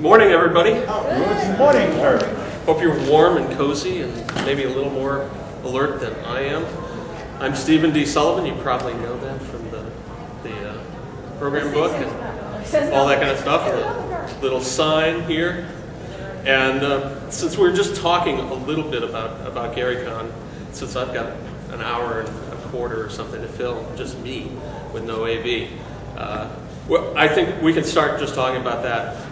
Morning, everybody. Good morning, sir. Hope you're warm and cozy and maybe a little more alert than I am. I'm Stephen D Sullivan. You probably know that from the program book and all that kind of stuff. The little sign here. And since we were just talking a little bit about GaryCon, since I've got an hour and a quarter or something to fill, just me with no AV, well, I think we can start just talking about that.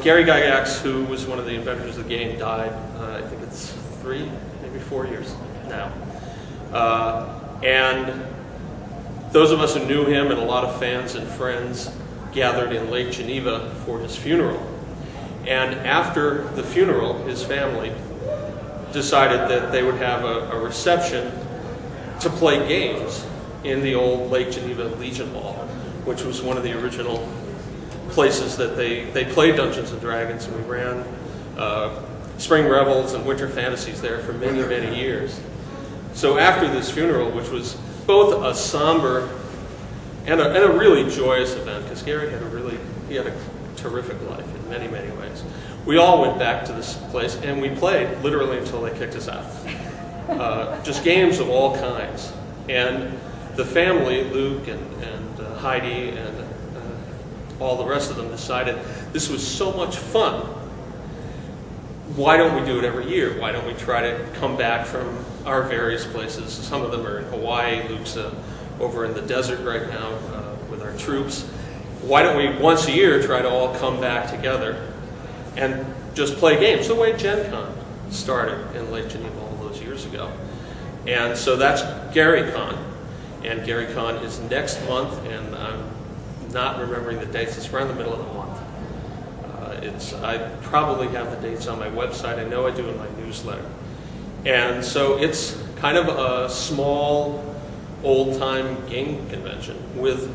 Gary Gygax, who was one of the inventors of the game, died, I think it's 3, maybe 4 years now. And those of us who knew him and a lot of fans and friends gathered in Lake Geneva for his funeral. And after the funeral, his family decided that they would have a reception to play games in the old Lake Geneva Legion Hall, which was one of the original places that they played Dungeons & Dragons, and we ran Spring Revels and Winter Fantasies there for many, many years. So after this funeral, which was both a somber and a really joyous event, because Gary had a terrific life in many, many ways, we all went back to this place and we played literally until they kicked us out. Just games of all kinds. And the family, Luke and Heidi and all the rest of them, decided this was so much fun. Why don't we do it every year? Why don't we try to come back from our various places? Some of them are in Hawaii. Luke's over in the desert right now with our troops. Why don't we once a year try to all come back together and just play games the way Gen Con started in Lake Geneva all those years ago? And so that's GaryCon. And GaryCon is next month, and I'm not remembering the dates. It's around the middle of the month. I probably have the dates on my website. I know I do in my newsletter. And so it's kind of a small, old-time game convention with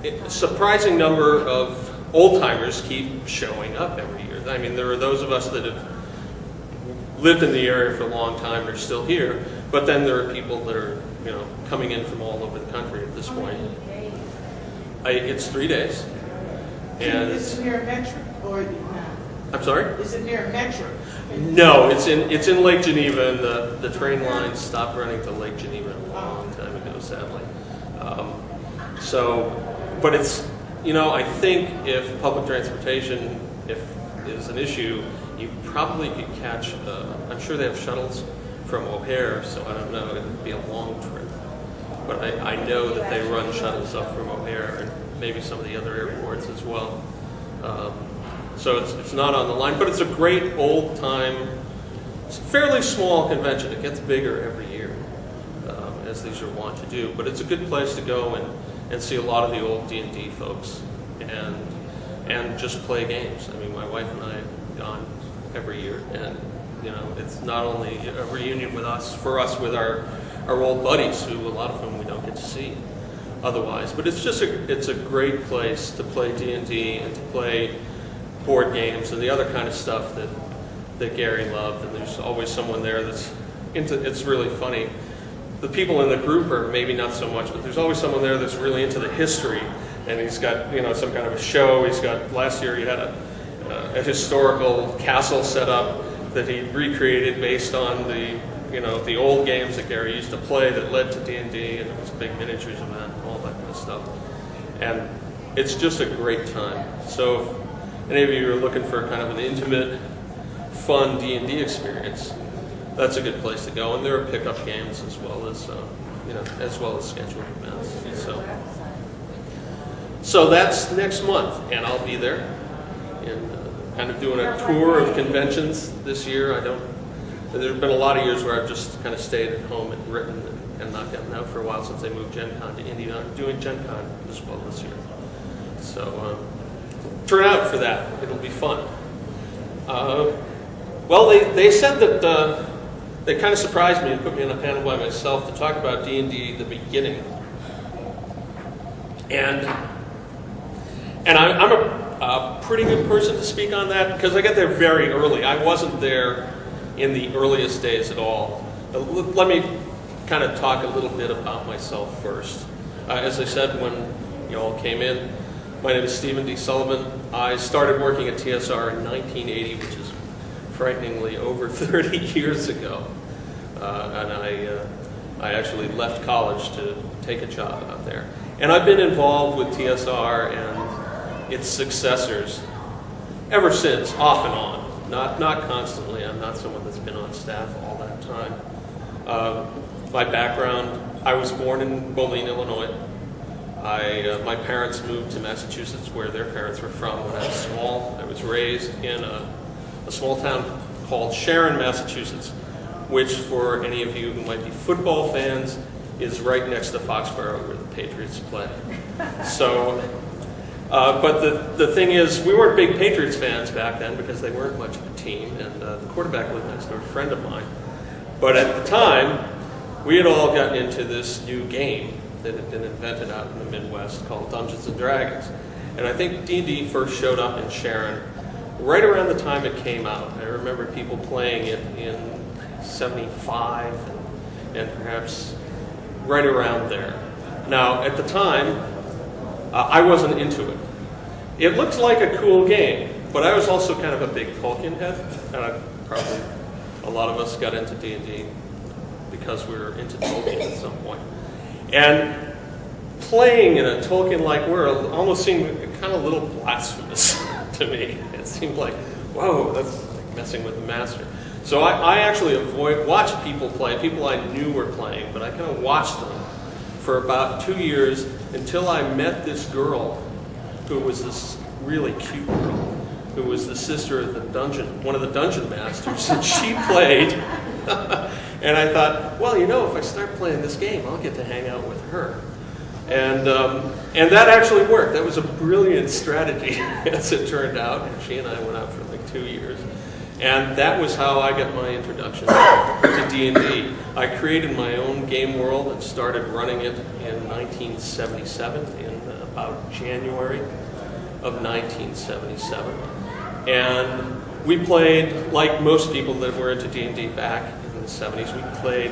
a surprising number of old-timers keep showing up every year. I mean, there are those of us that have lived in the area for a long time and are still here, but then there are people that are, coming in from all over the country at this point. It's 3 days. And is it near Metro or not? I'm sorry? Is it near Metro? No, it's in Lake Geneva, and the train lines stopped running to Lake Geneva a long time ago, sadly. But it's, I think if public transportation is an issue, you probably could catch, I'm sure they have shuttles from O'Hare, so I don't know, it would be a long trip. But I know that they run shuttles up from O'Hare and maybe some of the other airports as well. So it's not on the line, but it's a great old-time, fairly small convention. It gets bigger every year, as these are wont to do. But it's a good place to go and see a lot of the old D&D folks and just play games. I mean, my wife and I have gone every year, and it's not only a reunion with us with our old buddies, who a lot of whom we don't get to see otherwise, but it's a great place to play D&D and to play board games and the other kind of stuff that Gary loved. And there's always someone there that's into. It's really funny. The people in the group are maybe not so much, but there's always someone there that's really into the history, and he's got some kind of a show. Last year he had a historical castle set up that he recreated based on the old games that Gary used to play that led to D&D, and it was a big miniatures event and all that kind of stuff. And it's just a great time. So if any of you are looking for kind of an intimate, fun D&D experience, that's a good place to go. And there are pickup games as well as scheduled events. So that's next month, and I'll be there. And kind of doing a tour of conventions this year. There have been a lot of years where I've just kind of stayed at home and written and not gotten out for a while since they moved Gen Con to Indiana. I'm doing Gen Con as well this year. So turn out for that. It'll be fun. Well, they said that they kind of surprised me and put me on a panel by myself to talk about D&D the beginning. And I'm a pretty good person to speak on that because I got there very early. I wasn't there in the earliest days at all. Let me kind of talk a little bit about myself first. As I said when you all came in, My name is Stephen D Sullivan. I started working at TSR in 1980, which is frighteningly over 30 years ago. And I actually left college to take a job out there. And I've been involved with TSR and its successors ever since, off and on. Not constantly. I'm not someone that's been on staff all that time. My background, I was born in Moline, Illinois. My parents moved to Massachusetts, where their parents were from when I was small. I was raised in a small town called Sharon, Massachusetts, which, for any of you who might be football fans, is right next to Foxborough, where the Patriots play. So, but the thing is, we weren't big Patriots fans back then because they weren't much of a team, and the quarterback lived next to a friend of mine. But at the time, we had all gotten into this new game that had been invented out in the Midwest called Dungeons and Dragons. And I think D&D first showed up in Sharon right around the time it came out. I remember people playing it in 75 and perhaps right around there. Now, at the time, I wasn't into it. It looked like a cool game, but I was also kind of a big Tolkien head, and probably a lot of us got into D&D because we were into Tolkien at some point. And playing in a Tolkien-like world almost seemed kind of a little blasphemous to me. It seemed like, whoa, that's like messing with the master. So I actually watched people play, people I knew were playing, but I kind of watched them for about 2 years until I met this girl who was this really cute girl, who was the sister of one of the dungeon masters, and she played. And I thought, well, if I start playing this game, I'll get to hang out with her. And that actually worked. That was a brilliant strategy, as it turned out. And she and I went out for like 2 years. And that was how I got my introduction to D&D. I created my own game world and started running it in 1977, in about January of 1977. And we played, like most people that were into D&D back in the 70s, we played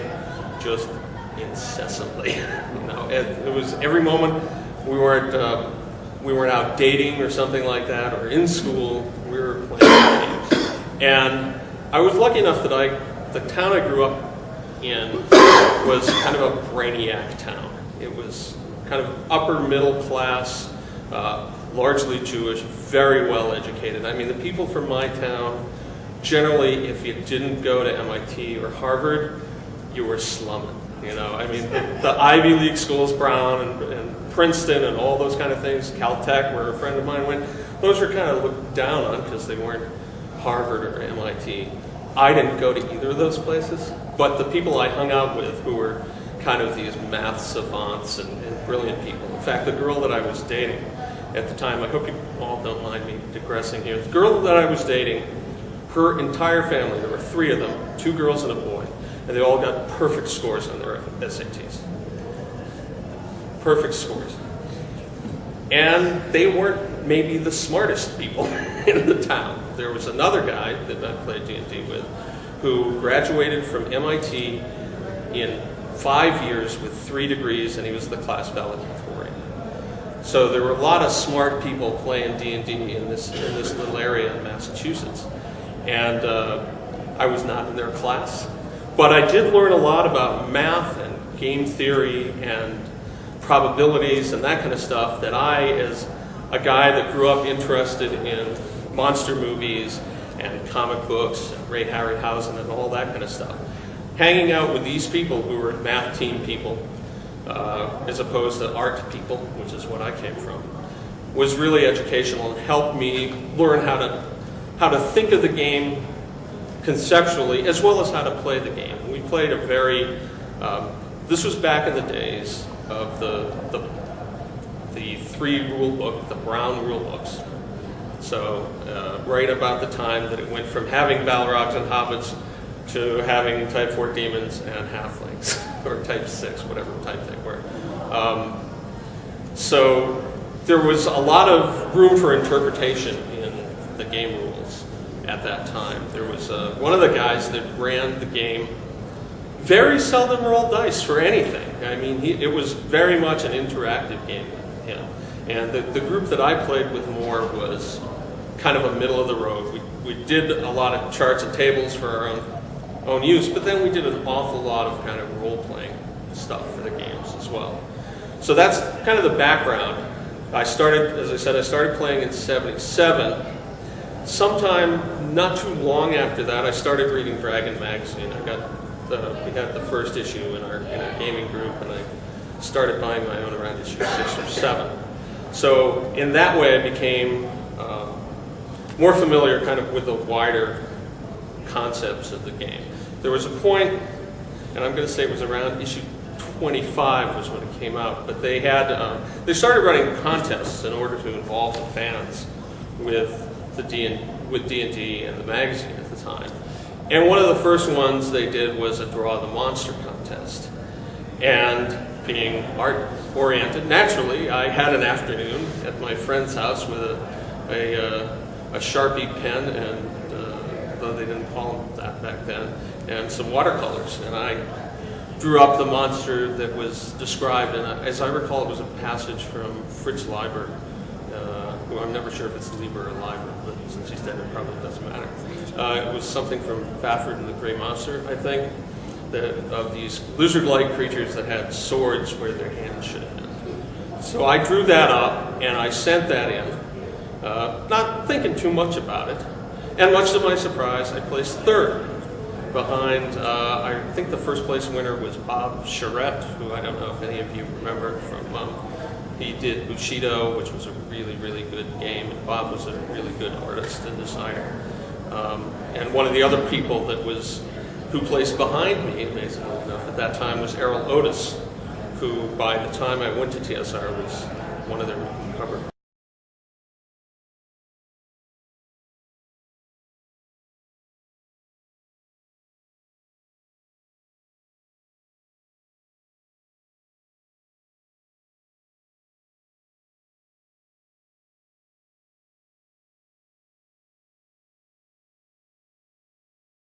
just incessantly. It was every moment. We weren't out dating or something like that, or in school. We were playing games. And I was lucky enough that the town I grew up in was kind of a brainiac town. It was kind of upper middle class, largely Jewish, very well educated. I mean, the people from my town, generally, if you didn't go to MIT or Harvard, you were slumming. I mean, the Ivy League schools, Brown and Princeton and all those kind of things, Caltech, where a friend of mine went, those were kind of looked down on because they weren't Harvard or MIT. I didn't go to either of those places, but the people I hung out with who were kind of these math savants and brilliant people. In fact, the girl that I was dating at the time, I hope you all don't mind me digressing here. The girl that I was dating, her entire family, there were 3 of them, 2 girls and a boy, and they all got perfect scores on their SATs. Perfect scores. And they weren't maybe the smartest people in the town. There was another guy that I played D&D with who graduated from MIT in 5 years with 3 degrees, and he was the class valedictorian. So there were a lot of smart people playing D&D in this little area in Massachusetts. And I was not in their class. But I did learn a lot about math and game theory and probabilities and that kind of stuff that I, as a guy that grew up interested in monster movies and comic books and Ray Harryhausen and all that kind of stuff, hanging out with these people who were math team people as opposed to art people, which is what I came from, was really educational and helped me learn how to think of the game conceptually as well as how to play the game. We played a very this was back in the days of the 3 rule book, the Brown rule books. So right about the time that it went from having Balrogs and Hobbits to having Type 4 demons and halflings, or Type 6, whatever type they were. So there was a lot of room for interpretation in the game rules at that time. There was one of the guys that ran the game very seldom rolled dice for anything. I mean, it was very much an interactive game with him. And the group that I played with more was kind of a middle of the road. We did a lot of charts and tables for our own use, but then we did an awful lot of kind of role-playing stuff for the games as well. So that's kind of the background. I started, as I said, I started playing in '77. Sometime not too long after that, I started reading Dragon magazine. We had the first issue in our gaming group, and I started buying my own around issue 6 or 7. So in that way, I became more familiar kind of with the wider concepts of the game. There was a point, and I'm going to say it was around issue 25 was when it came out, but they started running contests in order to involve the fans with D&D and the magazine at the time. And one of the first ones they did was a Draw the Monster contest. And being art-oriented, naturally, I had an afternoon at my friend's house with a Sharpie pen, and though they didn't call them that back then, and some watercolors. And I drew up the monster that was described, and as I recall, it was a passage from Fritz Leiber, who I'm never sure if it's Lieber or Leiber, but since he's dead, it probably doesn't matter. It was something from Fafhrd and the Grey Monster, I think, of these lizard-like creatures that had swords where their hands should have been. So I drew that up, and I sent that in, not thinking too much about it. And much to my surprise, I placed third behind, I think the first place winner was Bob Charette, who I don't know if any of you remember from, he did Bushido, which was a really, really good game, and Bob was a really good artist and designer. And one of the other people who placed behind me, amazingly enough, at that time was Errol Otis, who by the time I went to TSR was one of their cover